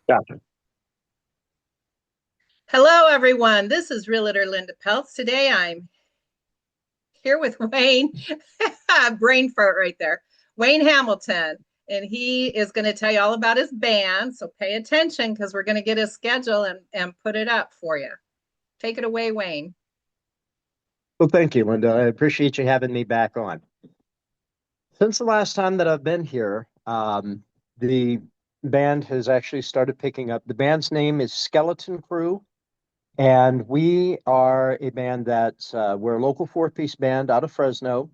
Gotcha. Hello, everyone. This is Realtor Linda Peltz. Today I'm here with Wayne, brain fart right there, Wayne Hamilton, and he is going to tell you all about his band. So pay attention because we're going to get his schedule and put it up for you. Take it away, Wayne. Well, thank you, Linda. I appreciate you having me back on. Since the last time that I've been here, the band has actually started picking up. The band's name is Skeleton Kru, and we are a band we're a local four-piece band out of Fresno.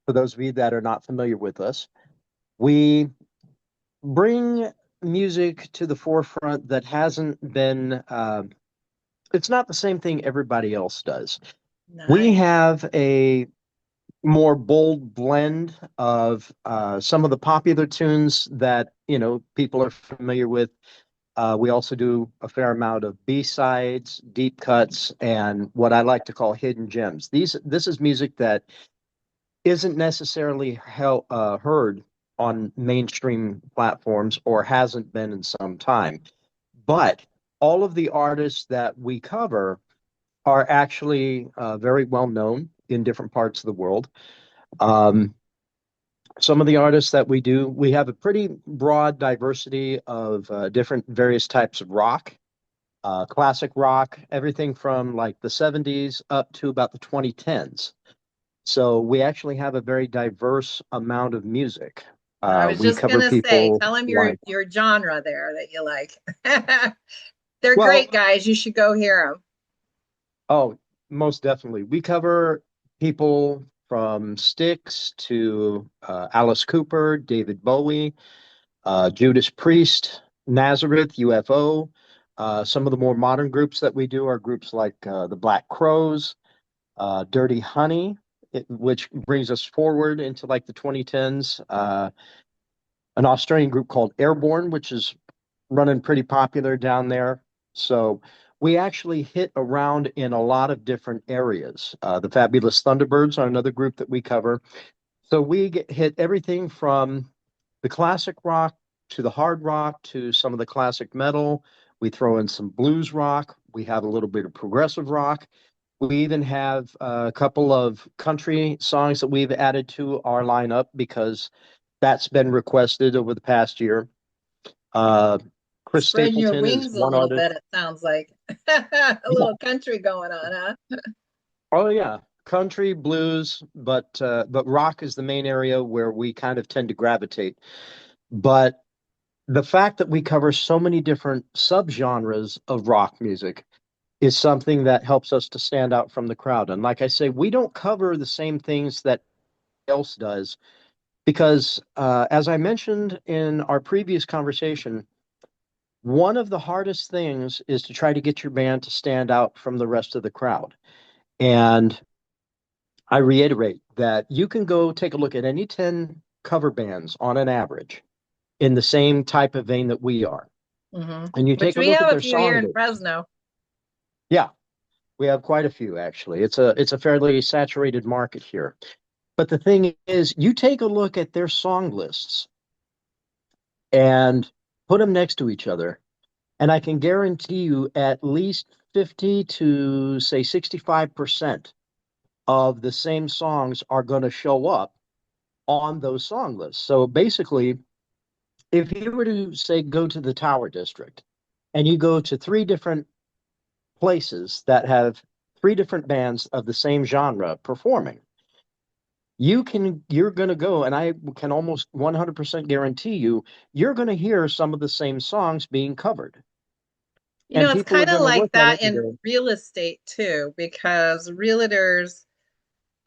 For those of you that are not familiar with us, we bring music to the forefront that hasn't been, it's not the same thing everybody else does. We Nice. have a more bold blend of some of the popular tunes that people are familiar with. We also do a fair amount of B-sides, deep cuts, and what I like to call hidden gems. This is music that isn't necessarily heard on mainstream platforms or hasn't been in some time. But all of the artists that we cover are actually very well known in different parts of the world. Um, some of the artists that we have a pretty broad diversity of different various types of rock, classic rock, everything from like the 70s up to about the 2010s. So we actually have a very diverse amount of music. I was We just cover gonna say, people tell him your like, your genre there that you like. They're well, great guys. You should go hear them. oh, most definitely. We cover people from Styx to Alice Cooper, David Bowie, Judas Priest, Nazareth, UFO. Some of the more modern groups that we do are groups like the Black Crows, Dirty Honey, which brings us forward into like the 2010s. An Australian group called Airborne, which is running pretty popular down there. So we actually hit around in a lot of different areas. The Fabulous Thunderbirds are another group that we cover. So hit everything from the classic rock to the hard rock to some of the classic metal. We throw in some blues rock. We have a little bit of progressive rock. We even have a couple of country songs that we've added to our lineup because that's been requested over the past year. Uh, Chris Spreading your Stapleton is wings a one little artist. bit, it sounds like. A Yeah. little country going on, huh? Oh yeah, country, blues, but rock is the main area where we kind of tend to gravitate. But the fact that we cover so many different subgenres of rock music is something that helps us to stand out from the crowd. And like I say, we don't cover the same things that else does because, as I mentioned in our previous conversation, one of the hardest things is to try to get your band to stand out from the rest of the crowd. And I reiterate that you can go take a look at any 10 cover bands on an average in the same type of vein that we are. And you Which take a we look at have a their few here song in list. Fresno. Yeah, we have quite a few actually. It's a fairly saturated market here. But the thing is, you take a look at their song lists and put them next to each other, and I can guarantee you at least 50 to say 65% of the same songs are going to show up on those song lists. So basically, if you were to say go to the Tower District and you go to three different places that have three different bands of the same genre performing, you're going to go, and I can almost 100% guarantee you're going to hear some of the same songs being covered. You And know, it's people are kind of going to like look at that it and in go, real estate too, because realtors,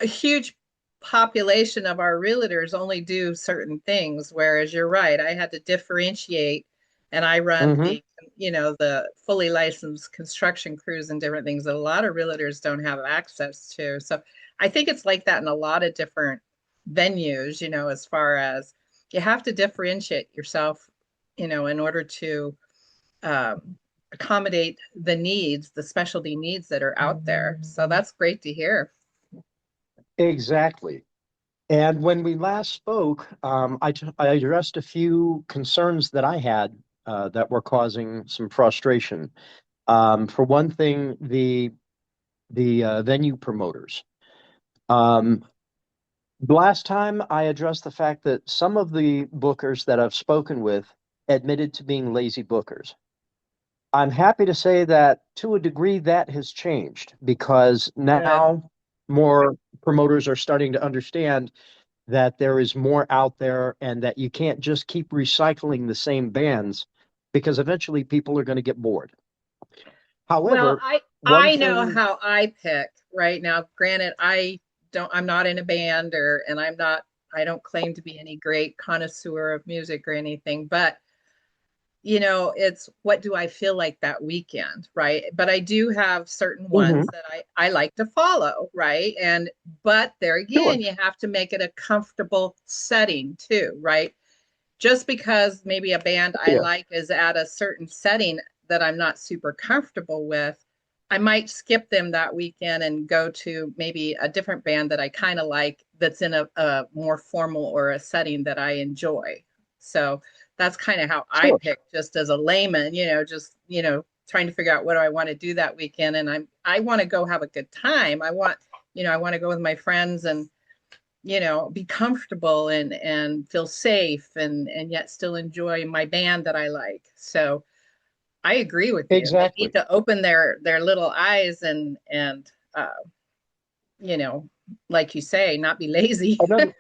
a huge population of our realtors only do certain things, whereas you're right, I had to differentiate and I run mm-hmm, the fully licensed construction crews and different things that a lot of realtors don't have access to. So I think it's like that in a lot of different venues, as far as you have to differentiate yourself, in order to accommodate the needs, the specialty needs that are out there. So that's great to hear. exactly. And when we last spoke, I addressed a few concerns that I had that were causing some frustration. For one thing, the venue promoters. Um, Last time I addressed the fact that some of the bookers that I've spoken with admitted to being lazy bookers. I'm happy to say that to a degree that has changed because Good. now more promoters are starting to understand that there is more out there and that you can't just keep recycling the same bands because eventually people are going to get bored. Well, However, one I know thing, how I pick right now. Granted, I'm not in a band and I don't claim to be any great connoisseur of music or anything, but it's what do I feel like that weekend, right? But I do have certain Mhm, ones that I like to follow, right? But there sure, again, you have to make it a comfortable setting too, right? Just because maybe a band I yeah, like is at a certain setting that I'm not super comfortable with, I might skip them that weekend and go to maybe a different band that I kind of like that's in a more formal or a setting that I enjoy. So that's kind of how I sure, pick just as a layman, just, trying to figure out what do I want to do that weekend. And I want to go have a good time. I want to go with my friends and be comfortable and feel safe and yet still enjoy my band that I like. So I agree with you. They need exactly. to open their little eyes and you know, like you say, not be lazy. Another,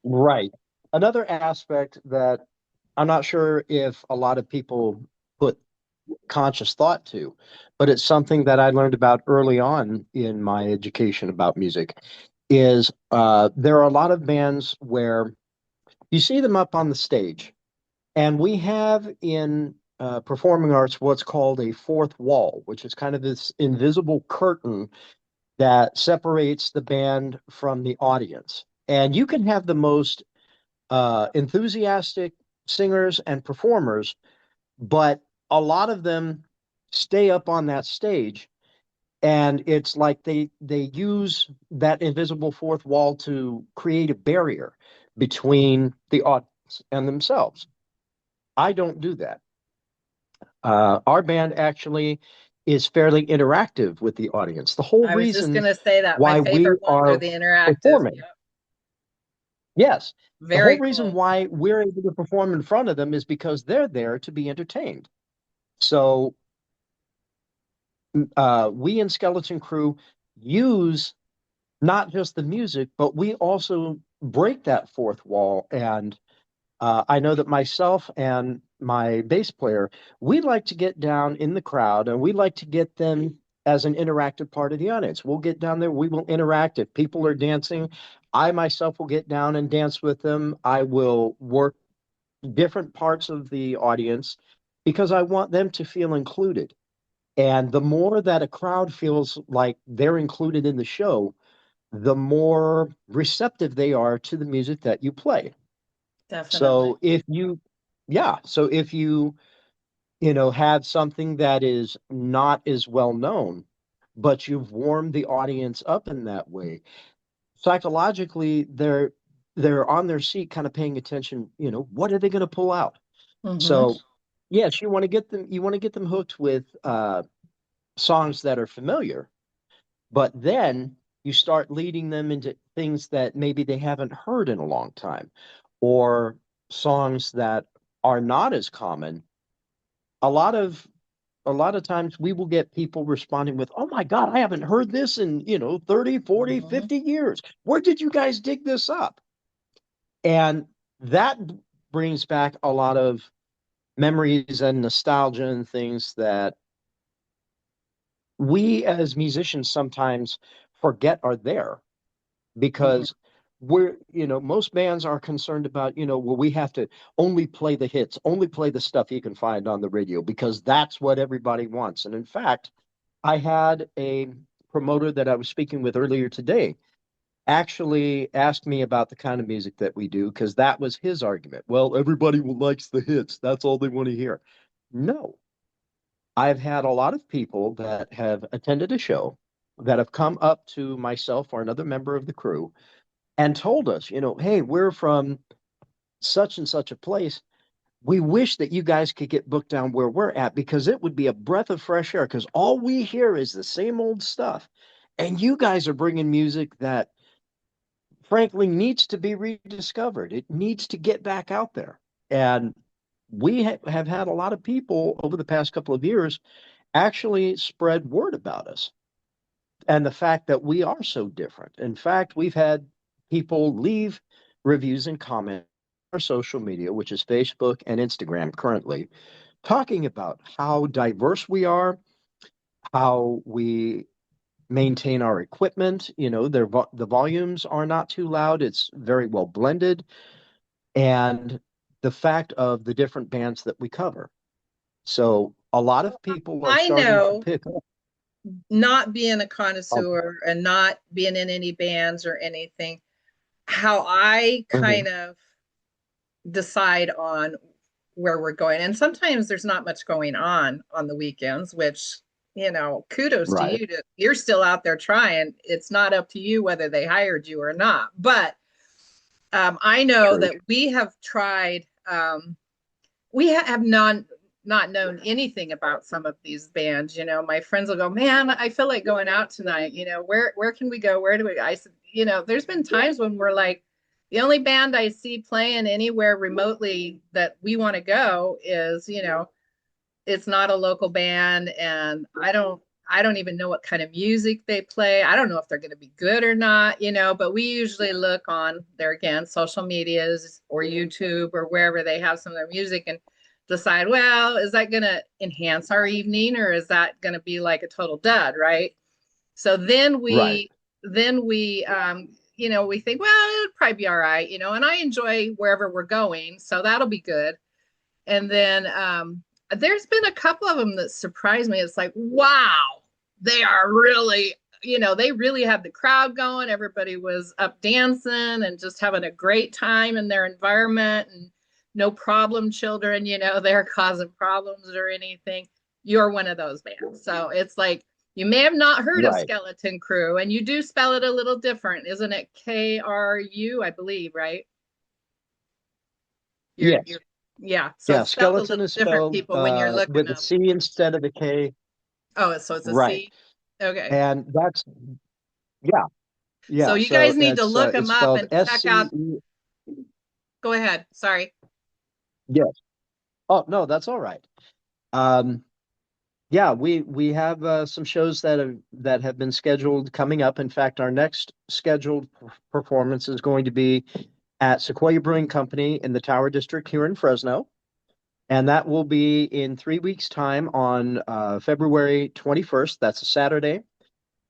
right. Another aspect that I'm not sure if a lot of people put conscious thought to, but it's something that I learned about early on in my education about music is there are a lot of bands where you see them up on the stage, and we have in performing arts what's called a fourth wall, which is kind of this invisible curtain that separates the band from the audience. And you can have the most enthusiastic singers and performers, but a lot of them stay up on that stage, and it's like they use that invisible fourth wall to create a barrier between the audience and themselves. I don't do that. Our band actually is fairly interactive with the audience. The whole I was just reason gonna say that my why we favorite ones are are the interactive. performing, Yep. yes, the whole Very reason cool. why we're able to perform in front of them is because they're there to be entertained. So we in Skeleton Kru use not just the music, but we also break that fourth wall. And I know that myself and my bass player, we like to get down in the crowd and we like to get them as an interactive part of the audience. We'll get down there, we will interact. If people are dancing, I myself will get down and dance with them. I will work different parts of the audience because I want them to feel included. And the more that a crowd feels like they're included in the show, the more receptive they are to the music that you play. Definitely. So if you, yeah, so if you have something that is not as well known, but you've warmed the audience up in that way, psychologically they're on their seat kind of paying attention, what are they going to pull out? Mm-hmm. So yes, you want to get them hooked with songs that are familiar, but then you start leading them into things that maybe they haven't heard in a long time, or songs that are not as common. A lot of a lot of times we will get people responding with, "Oh my God, I haven't heard this in, 30, 40, Mm-hmm. 50 years. Where did you guys dig this up?" And that brings back a lot of memories and nostalgia and things that we as musicians sometimes forget are there Yeah. because most bands are concerned about, well, we have to only play the hits, only play the stuff you can find on the radio because that's what everybody wants. And in fact, I had a promoter that I was speaking with earlier today actually asked me about the kind of music that we do because that was his argument. Well, everybody likes the hits. That's all they want to hear. No, I've had a lot of people that have attended a show that have come up to myself or another member of the crew and told us, hey, we're from such and such a place. we wish that you guys could get booked down where we're at because it would be a breath of fresh air because all we hear is the same old stuff. And you guys are bringing music that frankly needs to be rediscovered. It needs to get back out there. And we have had a lot of people over the past couple of years actually spread word about us and the fact that we are so different. In fact, we've had people leave reviews and comments on our social media, which is Facebook and Instagram currently, talking about how diverse we are, how we maintain our equipment. You know, the volumes are not too loud. It's very well blended, and the fact of the different bands that we cover. So a lot of people are I starting to know, pick up. not being a Oh, connoisseur and not being in any bands or anything, how I mhm. kind of decide on where we're going. And sometimes there's not much going on the weekends, which, kudos to Right. you. You're still out there trying. It's not up to you whether they hired you or not. But I know True. that we have tried. We have not known anything about some of these bands. My friends will go, "Man, I feel like going out tonight. Where can we go? Where do we go?" I said, there's been times when we're like, the only band I see playing anywhere remotely that we want to go is, it's not a local band, and I don't even know what kind of music they play. I don't know if they're going to be good or not, but we usually look on there again, social medias or YouTube or wherever they have some of their music and decide, well, is that going to enhance our evening or is that going to be like a total dud, right? So then Right. we think, well, it'd probably be all right, and I enjoy wherever we're going, so that'll be good. And then there's been a couple of them that surprised me. It's like, wow, they are really, they really have the crowd going. Everybody was up dancing and just having a great time in their environment and no problem children, they're causing problems or anything. You're one of those bands. So it's like, you may have not heard of Right. Skeleton Kru, and you do spell it a little different, isn't it? Kru, I believe, right? You're Yes. yeah. So Yeah. it's spelled a Skeleton little is different, spelled people, when you're looking with a them. C instead of a K. Oh, so it's a Right. C. Okay. And that's yeah. So Yeah. you guys So need to look it's them up spelled and S check C out. E. Go ahead. Sorry. Yes. Oh no, that's all right. Um, yeah, we have some shows that have been scheduled coming up. In fact, our next scheduled performance is going to be at Sequoia Brewing Company in the Tower District here in Fresno, and that will be in 3 weeks' time on February 21st. That's a Saturday.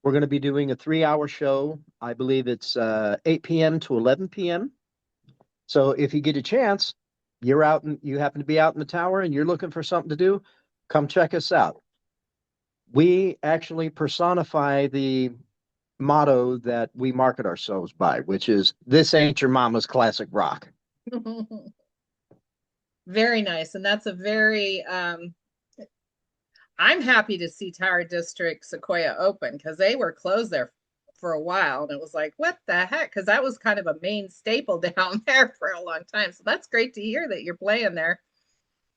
We're going to be doing a 3-hour show. I believe it's 8 p.m. to 11 p.m. So if you get a chance, you're out and you happen to be out in the tower and you're looking for something to do, come check us out. We actually personify the motto that we market ourselves by, which is this ain't your mama's classic rock. Very nice. And that's a very I'm happy to see Tower District Sequoia open because they were closed there for a while. And it was like, what the heck? Because that was kind of a main staple down there for a long time. So that's great to hear that you're playing there.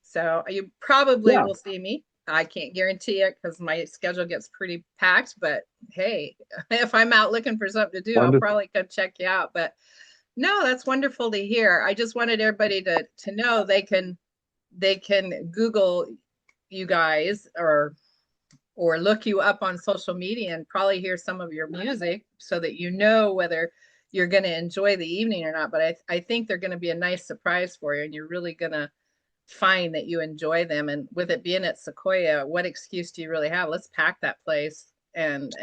So you probably Yeah, will see me. I can't guarantee it because my schedule gets pretty packed. But hey, if I'm out looking for something to do, I'll wonderful. probably come check you out. But no, that's wonderful to hear. I just wanted everybody to know they can Google you guys or look you up on social media and probably hear some of your music so that you know whether you're going to enjoy the evening or not. But I think they're going to be a nice surprise for you, and you're really going to find that you enjoy them. And with it being at Sequoia, what excuse do you really have? Let's pack that place and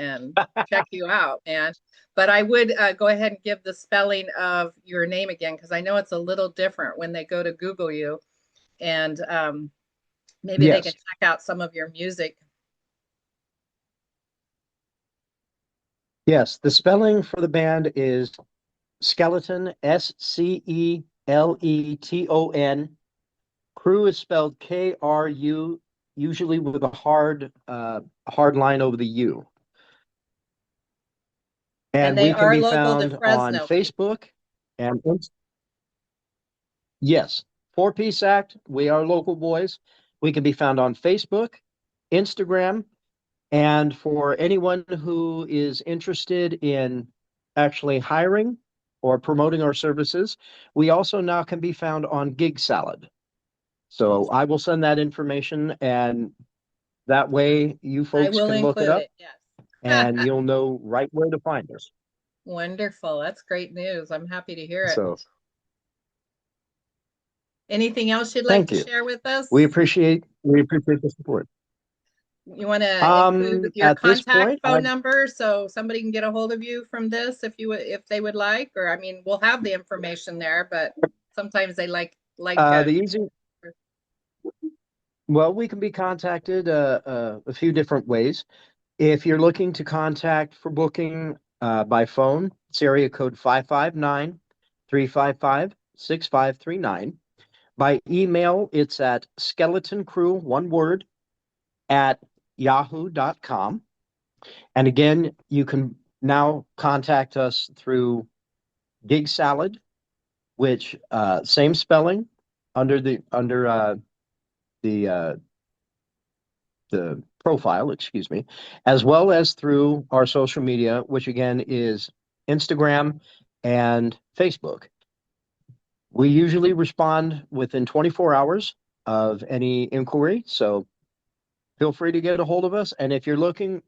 check you out, man. But I would go ahead and give the spelling of your name again because I know it's a little different when they go to Google you, and maybe they can Yes, check out some of your music. yes. The spelling for the band is Skeleton, Skeleton. Kru is spelled Kru, usually with a hard line over the U. And And they we can are be local to found on Fresno. Facebook and yes. 4-piece act. We are local boys. We can be found on Facebook, Instagram, and for anyone who is interested in actually hiring or promoting our services, we also now can be found on Gig Salad. So I will send that information, and that way you I folks will can look it include up it. Yes. and you'll know right where to find us. Wonderful. That's great news. I'm happy to hear it. So Anything else you'd like thank to you. share with us? We appreciate the support. You want to include your At this contact point, I phone number so somebody can get a hold of you from this if they would like, or I mean, we'll have the information there, but sometimes they like the easy well, we can be contacted a few different ways. If you're looking to contact for booking by phone, it's area code 559-355-6539. By email, it's at Skeleton Kru, one word, at yahoo.com. And again, you can now contact us through Gig Salad, which same spelling under the the profile, excuse me, as well as through our social media, which again is Instagram and Facebook. We usually respond within 24 hours of any inquiry, so feel free to get a hold of us. And if you're looking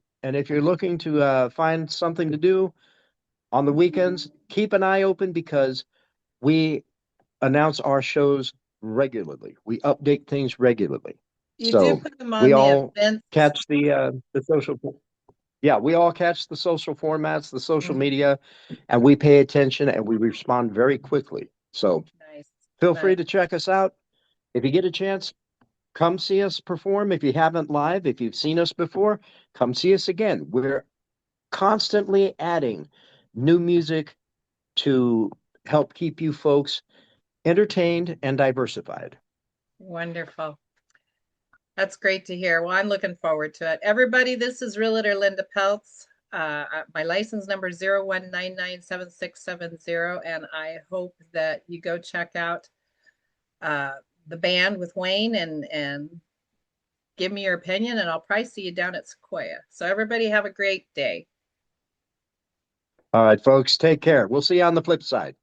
to find something to do on the weekends, keep an eye open because we announce our shows regularly. We update things regularly. you do So put them we on the all events. catch the social. Yeah, we all catch the social formats, the social Mhm. media, and we pay attention and we respond very quickly. So Nice, feel free nice. to check us out. If you get a chance, come see us perform. If you haven't live, if you've seen us before, come see us again. We're constantly adding new music to help keep you folks entertained and diversified. Wonderful. That's great to hear. Well, I'm looking forward to it. Everybody, this is Realtor Linda Peltz. My license number is 01997670, and I hope that you go check out uh, the band with Wayne and give me your opinion, and I'll probably see you down at Sequoia. So everybody have a great day. All right, folks, take care. We'll see you on the flip side.